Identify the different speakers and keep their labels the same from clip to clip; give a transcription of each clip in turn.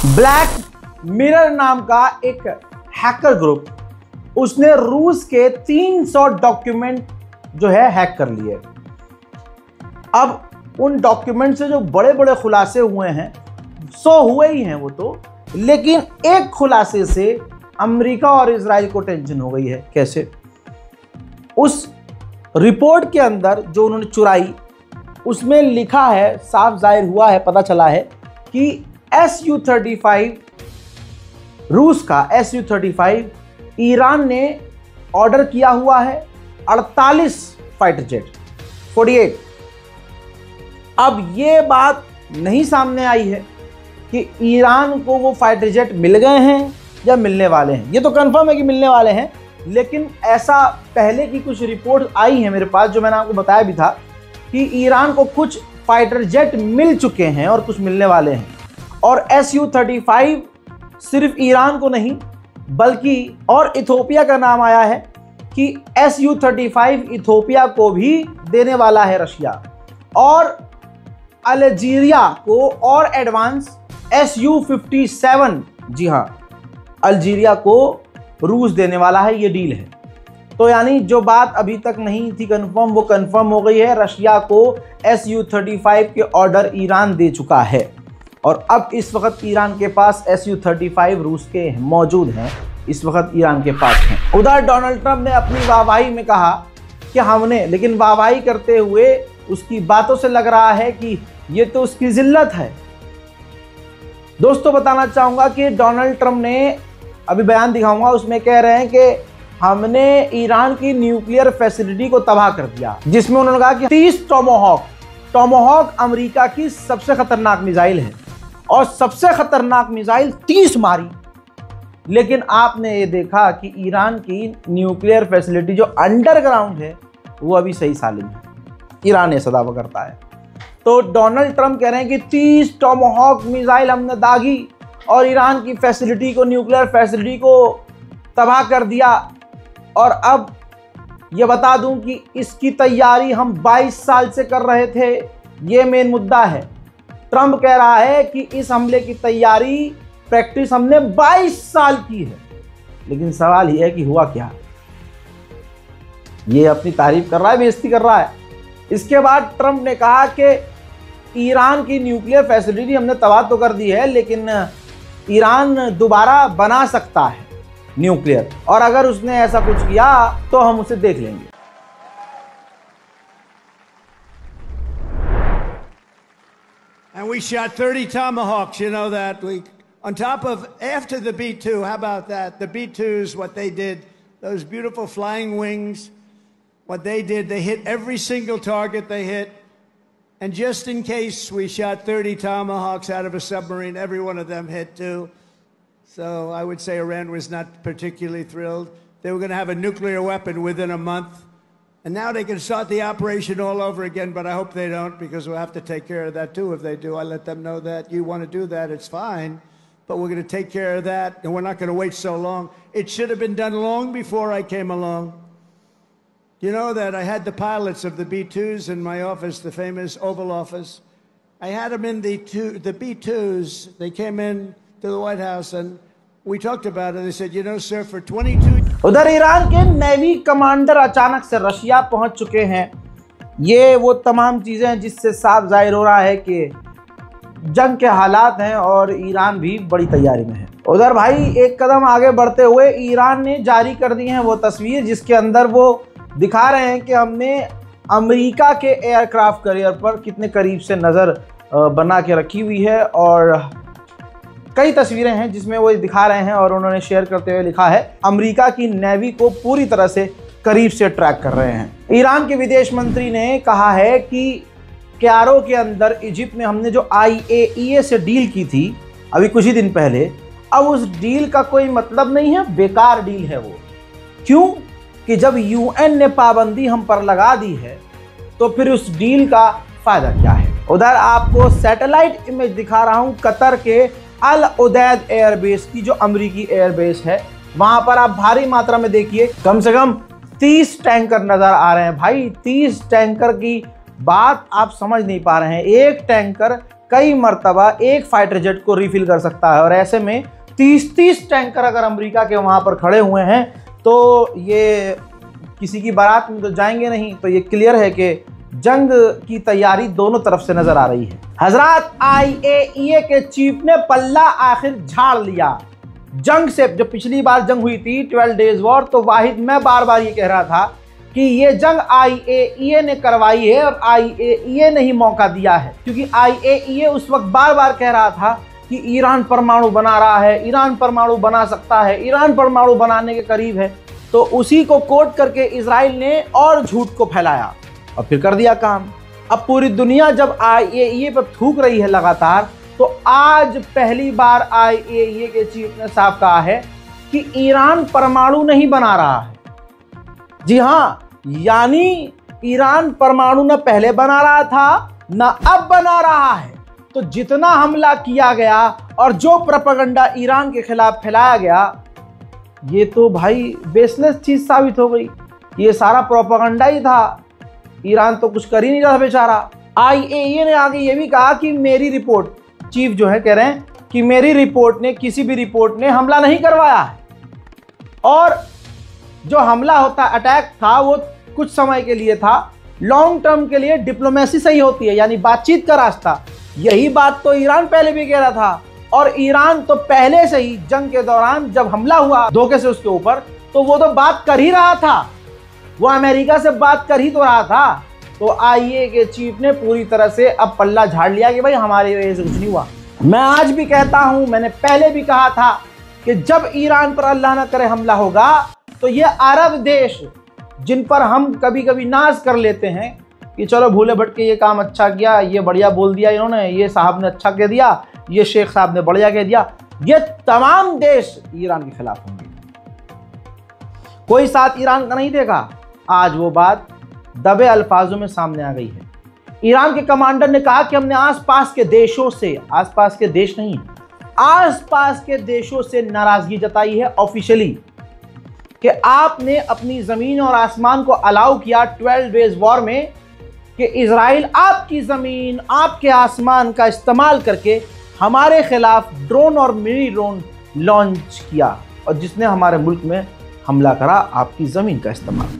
Speaker 1: Black mirror नाम का एक हैकर ग्रुप, उसने रूस के 300 डॉक्यूमेंट जो है हैक कर लिए। अब उन डॉक्यूमेंट से जो बड़े बड़े खुलासे हुए हैं, 100 हुए ही हैं वो तो, लेकिन एक खुलासे से अमेरिका और इजराइल को टेंशन हो गई है। कैसे? उस रिपोर्ट के अंदर जो उन्होंने चुराई, उसमें लिखा है, साफ जाहिर हुआ है, पता चला है कि Su-35 रूस का Su-35 ईरान ने ऑर्डर किया हुआ है 48 फाइटर जेट, 48। अब ये बात नहीं सामने आई है कि ईरान को वो फाइटर जेट मिल गए हैं या मिलने वाले हैं। ये तो कंफर्म है कि मिलने वाले हैं, लेकिन ऐसा पहले की कुछ रिपोर्ट आई है मेरे पास, जो मैंने आपको बताया भी था कि ईरान को कुछ फाइटर जेट मिल चुके हैं और कुछ मिलने वाले हैं। और Su-35 सिर्फ ईरान को नहीं, बल्कि और इथोपिया का नाम आया है कि Su-35 इथोपिया को भी देने वाला है रशिया, और अल्जीरिया को और एडवांस Su-57, जी हाँ, अल्जीरिया को रूस देने वाला है। ये डील है। तो यानी जो बात अभी तक नहीं थी कंफर्म, वो कंफर्म हो गई है। रशिया को Su-35 के ऑर्डर ईरान दे चुका है, और अब इस वक्त ईरान के पास Su-35 रूस के मौजूद हैं, इस वक्त ईरान के पास हैं। उधर डोनाल्ड ट्रंप ने अपनी वाहवाही में कहा कि हमने, लेकिन वाहवाही करते हुए उसकी बातों से लग रहा है कि ये तो उसकी जिल्लत है। दोस्तों, बताना चाहूंगा कि डोनाल्ड ट्रंप ने अभी बयान दिखाऊंगा, उसमें कह रहे हैं कि हमने ईरान की न्यूक्लियर फैसिलिटी को तबाह कर दिया, जिसमें उन्होंने कहा कि 30 टोमाहॉक अमेरिका की सबसे खतरनाक मिसाइल है, और सबसे खतरनाक मिसाइल 30 मारी। लेकिन आपने ये देखा कि ईरान की न्यूक्लियर फैसिलिटी जो अंडरग्राउंड है वो अभी सही सालिम है। ईरान ऐसा दावा करता है। तो डोनाल्ड ट्रंप कह रहे हैं कि 30 टोमाहॉक मिसाइल हमने दागी और ईरान की फैसिलिटी को, न्यूक्लियर फैसिलिटी को तबाह कर दिया। और अब ये बता दूं कि इसकी तैयारी हम 22 साल से कर रहे थे। ये मेन मुद्दा है। ट्रंप कह रहा है कि इस हमले की तैयारी, प्रैक्टिस हमने 22 साल की है। लेकिन सवाल यह है कि हुआ क्या? ये अपनी तारीफ कर रहा है, बेइज्जती कर रहा है। इसके बाद ट्रंप ने कहा कि ईरान की न्यूक्लियर फैसिलिटी हमने तबाह तो कर दी है, लेकिन ईरान दोबारा बना सकता है न्यूक्लियर, और अगर उसने ऐसा कुछ किया तो हम उसे देख लेंगे।
Speaker 2: And we shot 30 Tomahawks, you know that. We, on top of, after the B-2, how about that? The B-2s, what they did, those beautiful flying wings, what they did, they hit every single target they hit. And just in case, we shot 30 Tomahawks out of a submarine. Every one of them hit too. So I would say Iran was not particularly thrilled. They were going to have a nuclear weapon within a month. And now they can start the operation all over again, but I hope they don't, because we'll have to take care of that too if they do. I let them know that you want to do that, it's fine, but we're going to take care of that, and we're not going to wait so long. It should have been done long before I came along. You know that I had the pilots of the B-2s in my office, the famous Oval Office. I had them in the B-2s. They came in to the White House, and we talked about it. They said, you know, sir, for 22...
Speaker 1: उधर Iran के navy commander अचानक से Russia पहुंच चुके हैं। ये वो तमाम चीज़ें हैं जिससे साफ जाहिर हो रहा है कि जंग के हालात हैं और ईरान भी बड़ी तैयारी में है। उधर भाई एक कदम आगे बढ़ते हुए ईरान ने जारी कर दी है वो तस्वीर, जिसके अंदर वो दिखा रहे हैं कि हमने अमेरिका के एयरक्राफ्ट कैरियर पर कितने करीब से नज़र बना के रखी हुई है, और कई तस्वीरें हैं जिसमें वो दिखा रहे हैं, और उन्होंने शेयर करते हुए लिखा है अमेरिका की नेवी को पूरी तरह से करीब से ट्रैक कर रहे हैं। ईरान के विदेश मंत्री ने कहा है कि क्यारो के अंदर इजिप्ट में हमने जो IAEA से डील की थी अभी कुछ ही दिन पहले, अब उस डील का कोई मतलब नहीं है, बेकार डील है वो। क्यों? कि जब UN ने पाबंदी हम पर लगा दी है तो फिर उस डील का फायदा क्या है। उधर आपको सैटेलाइट इमेज दिखा रहा हूं कतर के अल उदैद एयरबेस की, जो अमेरिकी एयरबेस है। वहां पर आप भारी मात्रा में देखिए, कम से कम 30 टैंकर नजर आ रहे हैं। भाई 30 टैंकर की बात आप समझ नहीं पा रहे हैं। एक टैंकर कई मर्तबा एक फाइटर जेट को रिफिल कर सकता है। और ऐसे में 30-30 टैंकर अगर अमेरिका के वहाँ पर खड़े हुए हैं तो ये किसी की बारात में तो जाएंगे नहीं। तो ये क्लियर है कि जंग की तैयारी दोनों तरफ से नजर आ रही है। हजरात, IAEA के चीफ ने पल्ला आखिर झाड़ लिया जंग से। जो पिछली बार जंग हुई थी 12 डेज वॉर, तो वाहिद मैं बार बार ये कह रहा था कि ये जंग IAEA ने करवाई है और IAEA ने ही मौका दिया है, क्योंकि IAEA उस वक्त बार बार कह रहा था कि ईरान परमाणु बना रहा है, ईरान परमाणु बना सकता है, ईरान परमाणु बनाने के करीब है। तो उसी को कोट करके इजराइल ने और झूठ को फैलाया और फिर कर दिया काम। अब पूरी दुनिया जब IAEA पर थूक रही है लगातार, तो आज पहली बार IAEA के चीफ ने साफ कहा है कि ईरान परमाणु नहीं बना रहा है। जी हाँ, यानी ईरान परमाणु न पहले बना रहा था न अब बना रहा है। तो जितना हमला किया गया और जो प्रोपेगेंडा ईरान के खिलाफ फैलाया गया, ये तो भाई बेसलेस चीज साबित हो गई। ये सारा प्रोपेगेंडा ही था, ईरान तो कुछ कर ही नहीं रहा बेचारा। IAEA ने आगे ये भी कहा कि मेरी रिपोर्ट, चीफ जो है कह रहे हैं कि मेरी रिपोर्ट ने, किसी भी रिपोर्ट ने हमला नहीं करवाया है, और जो हमला होता अटैक था वो कुछ समय के लिए था, लॉन्ग टर्म के लिए डिप्लोमेसी सही होती है, यानी बातचीत का रास्ता। यही बात तो ईरान पहले भी कह रहा था, और ईरान तो पहले से ही जंग के दौरान जब हमला हुआ धोखे से उसके ऊपर, तो वो तो बात कर ही रहा था, वो अमेरिका से बात कर ही तो रहा था। तो IAEA के चीफ ने पूरी तरह से अब पल्ला झाड़ लिया कि भाई हमारी वजह से कुछ नहीं हुआ। मैं आज भी कहता हूं, मैंने पहले भी कहा था कि जब ईरान पर अल्लाह ना करे हमला होगा, तो ये अरब देश जिन पर हम कभी कभी नाज कर लेते हैं कि चलो भूले भटके ये काम अच्छा किया, ये बढ़िया बोल दिया इन्होंने, ये साहब ने अच्छा कह दिया, ये शेख साहब ने बढ़िया कह दिया, ये तमाम देश ईरान के खिलाफ होंगे। कोई साथ ईरान का नहीं देगा। आज वो बात दबे अल्फाजों में सामने आ गई है। ईरान के कमांडर ने कहा कि हमने आसपास के देशों से, आसपास के देश नहीं, आसपास के देशों से नाराजगी जताई है ऑफिशियली कि आपने अपनी जमीन और आसमान को अलाउ किया 12 डेज वॉर में कि इजराइल आपकी जमीन, आपके आसमान का इस्तेमाल करके हमारे खिलाफ ड्रोन और मिनी ड्रोन लॉन्च किया, और जिसने हमारे मुल्क में हमला करा आपकी जमीन का इस्तेमाल।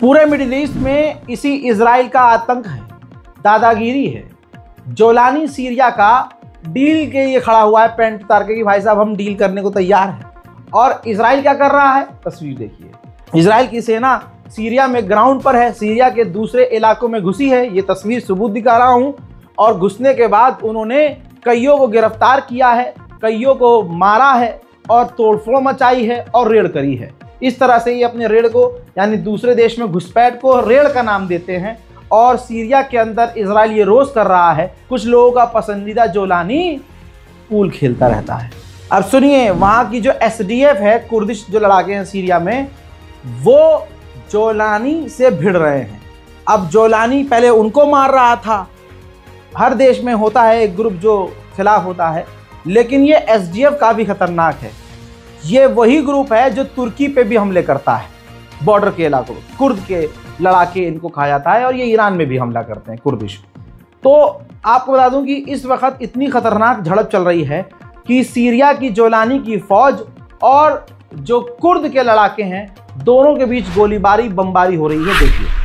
Speaker 1: पूरे मिडिल ईस्ट में इसी इजराइल का आतंक है, दादागिरी है। जोलानी सीरिया का डील के लिए खड़ा हुआ है, पेंट उतार के कि भाई साहब हम डील करने को तैयार हैं। और इजराइल क्या कर रहा है, तस्वीर देखिए। इजराइल की सेना सीरिया में ग्राउंड पर है, सीरिया के दूसरे इलाकों में घुसी है। ये तस्वीर सबूत दिखा रहा हूँ। और घुसने के बाद उन्होंने कईयों को गिरफ्तार किया है, कईयों को मारा है और तोड़फोड़ मचाई है और रेड करी है। इस तरह से ये अपने रेड को, यानी दूसरे देश में घुसपैठ को रेड का नाम देते हैं। और सीरिया के अंदर इजराइल ये रोज कर रहा है। कुछ लोगों का पसंदीदा जोलानी पूल खेलता रहता है। अब सुनिए, वहाँ की जो SDF है, कुर्दिश जो लड़ाके हैं सीरिया में, वो जोलानी से भिड़ रहे हैं। अब जोलानी पहले उनको मार रहा था। हर देश में होता है एक ग्रुप जो खिलाफ होता है, लेकिन ये SDF काफ़ी खतरनाक है। ये वही ग्रुप है जो तुर्की पे भी हमले करता है, बॉर्डर के इलाकों में। कुर्द के लड़ाके इनको कहा जाता है, और ये ईरान में भी हमला करते हैं, कुर्दिश। तो आपको बता दूं कि इस वक्त इतनी खतरनाक झड़प चल रही है कि सीरिया की जोलानी की फौज और जो कुर्द के लड़ाके हैं, दोनों के बीच गोलीबारी, बमबारी हो रही है। देखिए,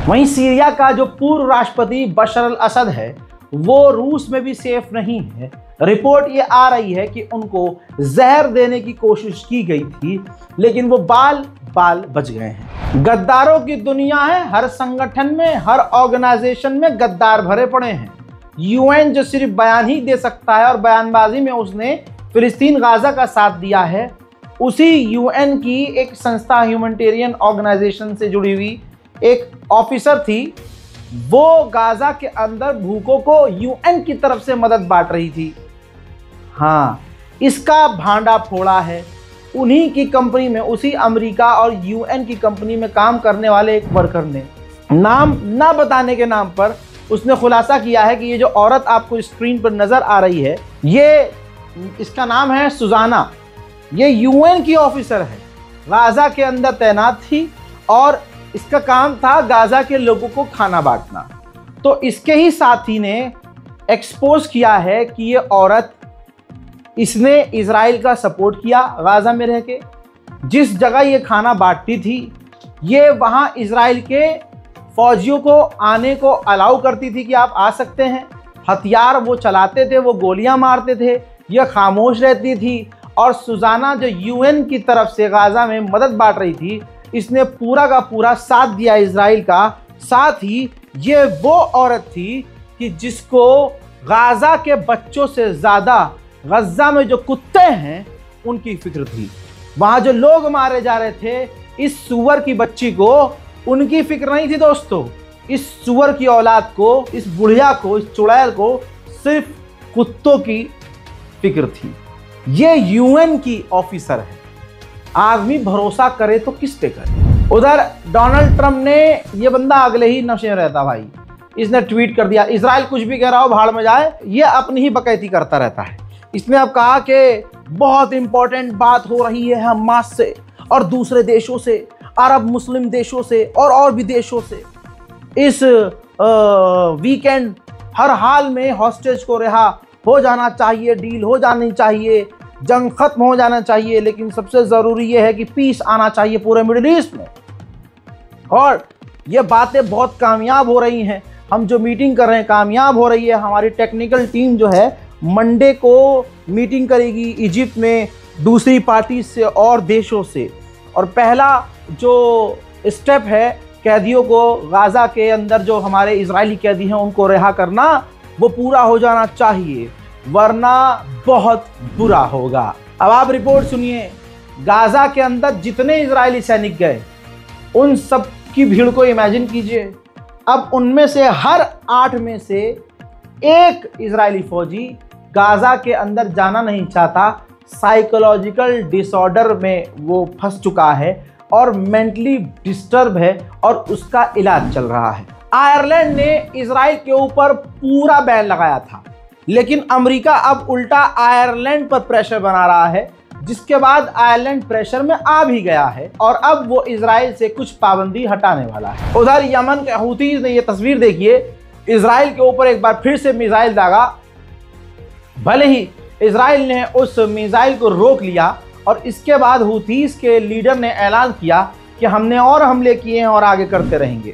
Speaker 1: वहीं सीरिया का जो पूर्व राष्ट्रपति बशर अल असद है वो रूस में भी सेफ नहीं है। रिपोर्ट ये आ रही है कि उनको जहर देने की कोशिश की गई थी, लेकिन वो बाल बच गए हैं। गद्दारों की दुनिया है, हर संगठन में, हर ऑर्गेनाइजेशन में गद्दार भरे पड़े हैं। यूएन जो सिर्फ बयान ही दे सकता है और बयानबाजी में उसने फिलिस्तीन गाजा का साथ दिया है, उसी यूएन की एक संस्था ह्यूमैनिटेरियन ऑर्गेनाइजेशन से जुड़ी हुई एक ऑफिसर थी, वो गाजा के अंदर भूखों को यूएन की तरफ से मदद बांट रही थी। हाँ, इसका भांडा फोड़ा है उन्हीं की कंपनी में, उसी अमेरिका और यूएन की कंपनी में काम करने वाले एक वर्कर ने। नाम ना बताने के नाम पर उसने खुलासा किया है कि ये जो औरत आपको स्क्रीन पर नजर आ रही है, ये इसका नाम है सुजाना। ये यूएन की ऑफिसर है, गाजा के अंदर तैनात थी और इसका काम था गाजा के लोगों को खाना बांटना। तो इसके ही साथी ने एक्सपोज किया है कि ये औरत, इसने इजराइल का सपोर्ट किया गाजा में रह के। जिस जगह ये खाना बांटती थी, ये वहाँ इजराइल के फौजियों को आने को अलाउ करती थी कि आप आ सकते हैं। हथियार वो चलाते थे, वो गोलियां मारते थे, यह खामोश रहती थी। और सुजाना जो यूएन की तरफ से गाजा में मदद बांट रही थी, इसने पूरा का पूरा साथ दिया इजराइल का। साथ ही ये वो औरत थी कि जिसको गाजा के बच्चों से ज़्यादा गज्जा में जो कुत्ते हैं उनकी फिक्र थी। वहाँ जो लोग मारे जा रहे थे, इस सुअर की बच्ची को उनकी फिक्र नहीं थी दोस्तों। इस सुअर की औलाद को, इस बुढ़िया को, इस चुड़ैल को सिर्फ कुत्तों की फिक्र थी। ये यूएन की ऑफिसर है। आदमी भरोसा करे तो किस पे करे। उधर डोनाल्ड ट्रंप ने, ये बंदा अगले ही नशे में रहता भाई, इसने ट्वीट कर दिया, इजराइल कुछ भी कह रहा हो भाड़ में जाए, ये अपनी ही बकैती करता रहता है। इसने अब कहा कि बहुत इंपॉर्टेंट बात हो रही है हमास से और दूसरे देशों से, अरब मुस्लिम देशों से और भी देशों से। इस वीकेंड हर हाल में हॉस्टेज को रिहा हो जाना चाहिए, डील हो जानी चाहिए, जंग खत्म हो जाना चाहिए, लेकिन सबसे ज़रूरी यह है कि पीस आना चाहिए पूरे मिडिल ईस्ट में। और ये बातें बहुत कामयाब हो रही हैं। हम जो मीटिंग कर रहे हैं कामयाब हो रही है। हमारी टेक्निकल टीम जो है मंडे को मीटिंग करेगी इजिप्ट में दूसरी पार्टी से और देशों से। और पहला जो स्टेप है कैदियों को गाजा के अंदर, जो हमारे इजरायली कैदी हैं उनको रिहा करना, वो पूरा हो जाना चाहिए, वरना बहुत बुरा होगा। अब आप रिपोर्ट सुनिए। गाजा के अंदर जितने इजरायली सैनिक गए, उन सब की भीड़ को इमेजिन कीजिए। अब उनमें से हर 8 में से एक इजरायली फौजी गाजा के अंदर जाना नहीं चाहता। साइकोलॉजिकल डिसऑर्डर में वो फंस चुका है और मेंटली डिस्टर्ब है और उसका इलाज चल रहा है। आयरलैंड ने इजराइल के ऊपर पूरा बैन लगाया था, लेकिन अमेरिका अब उल्टा आयरलैंड पर प्रेशर बना रहा है, जिसके बाद आयरलैंड प्रेशर में आ भी गया है और अब वो इजराइल से कुछ पाबंदी हटाने वाला है। उधर यमन के हूतीज ने, ये तस्वीर देखिए, इजराइल के ऊपर एक बार फिर से मिसाइल दागा। भले ही इजराइल ने उस मिसाइल को रोक लिया और इसके बाद हूतीज के लीडर ने ऐलान किया कि हमने और हमले किए हैं और आगे करते रहेंगे।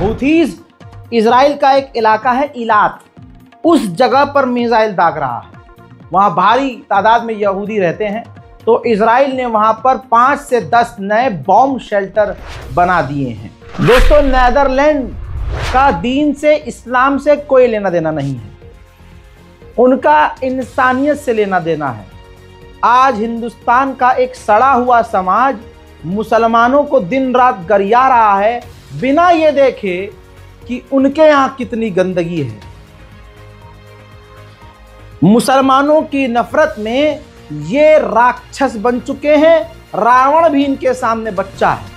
Speaker 1: हूथीज इजराइल का एक इलाका है इलात, उस जगह पर मिसाइल दाग रहा है। वहाँ भारी तादाद में यहूदी रहते हैं, तो इजराइल ने वहाँ पर 5 से 10 नए बॉम्ब शेल्टर बना दिए हैं। दोस्तों, नेदरलैंड का दीन से, इस्लाम से कोई लेना देना नहीं है, उनका इंसानियत से लेना देना है। आज हिंदुस्तान का एक सड़ा हुआ समाज मुसलमानों को दिन रात गरिया रहा है, बिना ये देखे कि उनके यहाँ कितनी गंदगी है। मुसलमानों की नफरत में ये राक्षस बन चुके हैं। रावण भी इनके सामने बच्चा है।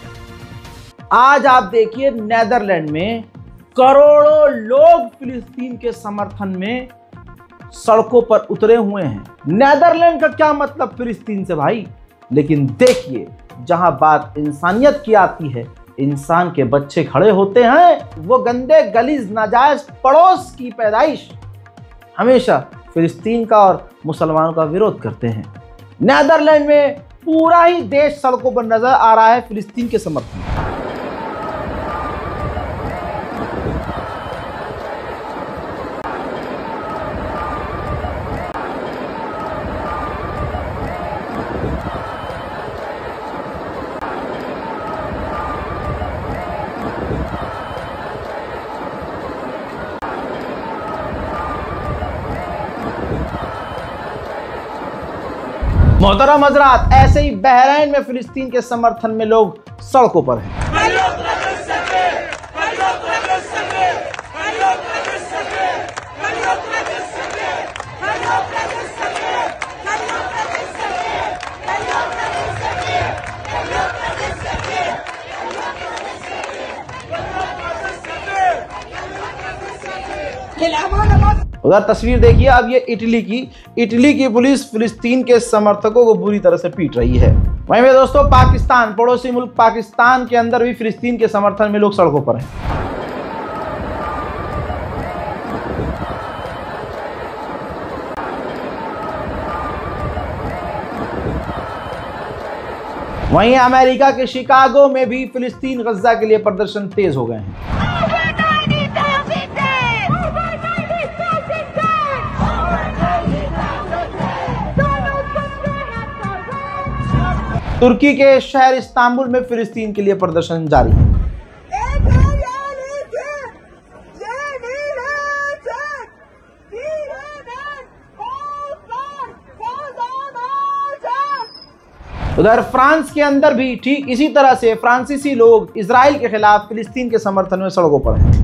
Speaker 1: आज आप देखिए नेदरलैंड में करोड़ों लोग फिलिस्तीन के समर्थन में सड़कों पर उतरे हुए हैं। नेदरलैंड का क्या मतलब फिलिस्तीन से भाई? लेकिन देखिए, जहां बात इंसानियत की आती है, इंसान के बच्चे खड़े होते हैं, वो गंदे गलीज नाजायज पड़ोस की पैदाइश हमेशा फिलिस्तीन का और मुसलमानों का विरोध करते हैं। नेदरलैंड में पूरा ही देश सड़कों पर नजर आ रहा है फिलिस्तीन के समर्थन में। मोहतरम हज़रात, ऐसे ही बहरीन में फिलिस्तीन के समर्थन में लोग सड़कों पर हैं। उधर तस्वीर देखिए अब ये इटली की पुलिस फिलिस्तीन के समर्थकों को बुरी तरह से पीट रही है। वहीं में दोस्तों पाकिस्तान, पड़ोसी मुल्क पाकिस्तान के अंदर भी फिलिस्तीन के समर्थन में लोग सड़कों पर हैं। वहीं अमेरिका के शिकागो में भी फिलिस्तीन गजा के लिए प्रदर्शन तेज हो गए हैं। तुर्की के शहर इस्तांबुल में फिलिस्तीन के लिए प्रदर्शन जारी है। उधर फ्रांस के अंदर भी ठीक इसी तरह से फ्रांसीसी लोग इजराइल के खिलाफ फिलिस्तीन के समर्थन में सड़कों पर हैं।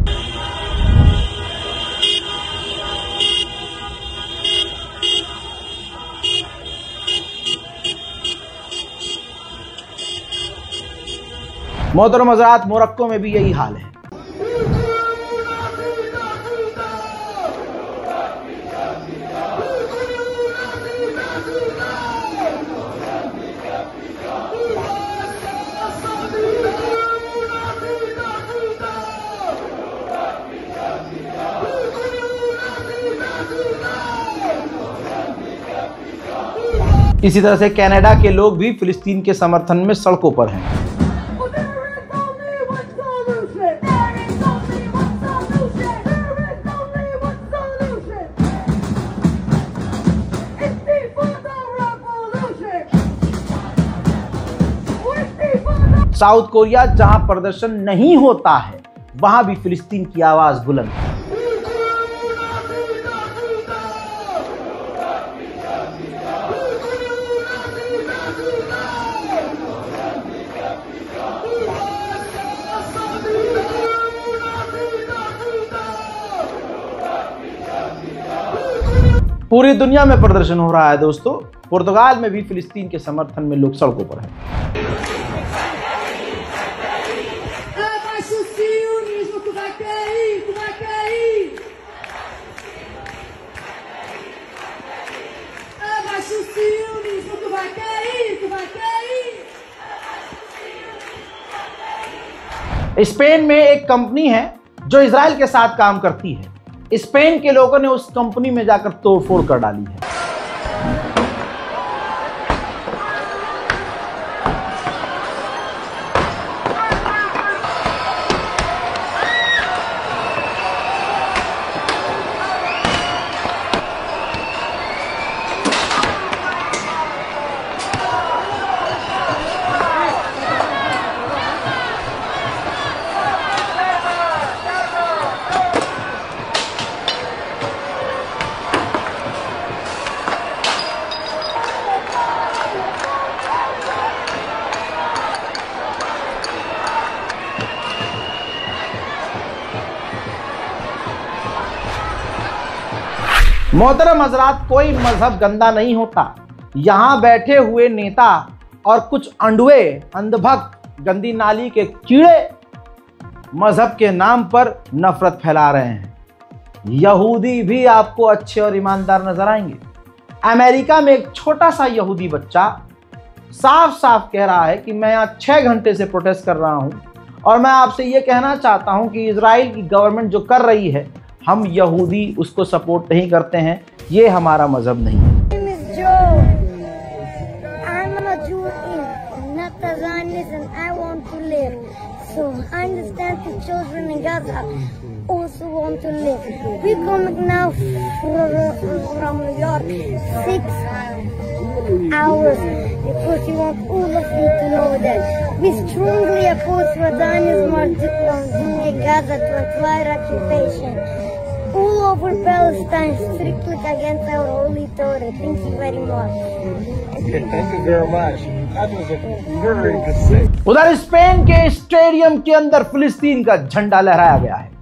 Speaker 1: मोहतरम हज़रात, मोरक्को में भी यही हाल है। इसी तरह से कनाडा के लोग भी फिलिस्तीन के समर्थन में सड़कों पर हैं। साउथ कोरिया, जहां प्रदर्शन नहीं होता है, वहां भी फिलिस्तीन की आवाज बुलंद है। पूरी दुनिया में प्रदर्शन हो रहा है दोस्तों। पुर्तगाल में भी फिलिस्तीन के समर्थन में लोग सड़कों पर हैं। स्पेन में एक कंपनी है जो इजराइल के साथ काम करती है। स्पेन के लोगों ने उस कंपनी में जाकर तोड़फोड़ कर डाली है। मोहतरम हज़रात, कोई मजहब गंदा नहीं होता। यहाँ बैठे हुए नेता और कुछ अंधभक्त गंदी नाली के कीड़े मजहब के नाम पर नफरत फैला रहे हैं। यहूदी भी आपको अच्छे और ईमानदार नजर आएंगे। अमेरिका में एक छोटा सा यहूदी बच्चा साफ साफ कह रहा है कि मैं यहाँ 6 घंटे से प्रोटेस्ट कर रहा हूँ और मैं आपसे ये कहना चाहता हूँ कि इजराइल की गवर्नमेंट जो कर रही है, हम यहूदी उसको सपोर्ट नहीं करते हैं, ये हमारा मजहब नहीं है।
Speaker 3: So I understand the children in Gaza also want to live. We come now from New York 6 hours because we want all of you to know that we strongly oppose what Zionism doing in Gaza to acquire occupation all over Palestine, strictly against our holy Torah. Thank you very much.
Speaker 4: Okay, thank you very much. That was a very good thing.
Speaker 1: उधर Spain के stadium के अंदर फिलिस्तीन का झंडा लहराया गया है।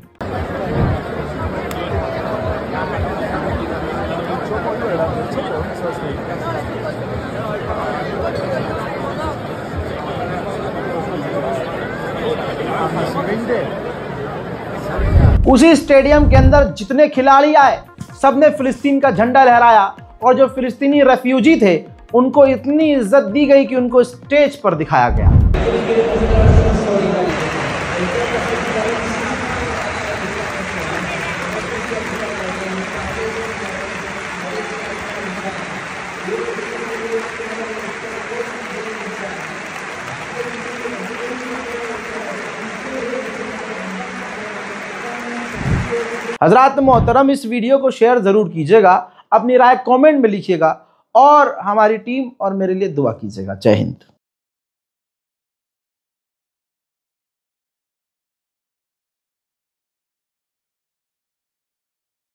Speaker 1: उसी स्टेडियम के अंदर जितने खिलाड़ी आए सबने फिलिस्तीन का झंडा लहराया और जो फिलिस्तीनी रेफ्यूजी थे उनको इतनी इज्जत दी गई कि उनको स्टेज पर दिखाया गया। हजरात मोहतरम, इस वीडियो को शेयर ज़रूर कीजिएगा, अपनी राय कमेंट में लिखिएगा और हमारी टीम और मेरे लिए दुआ कीजिएगा। जय हिंद।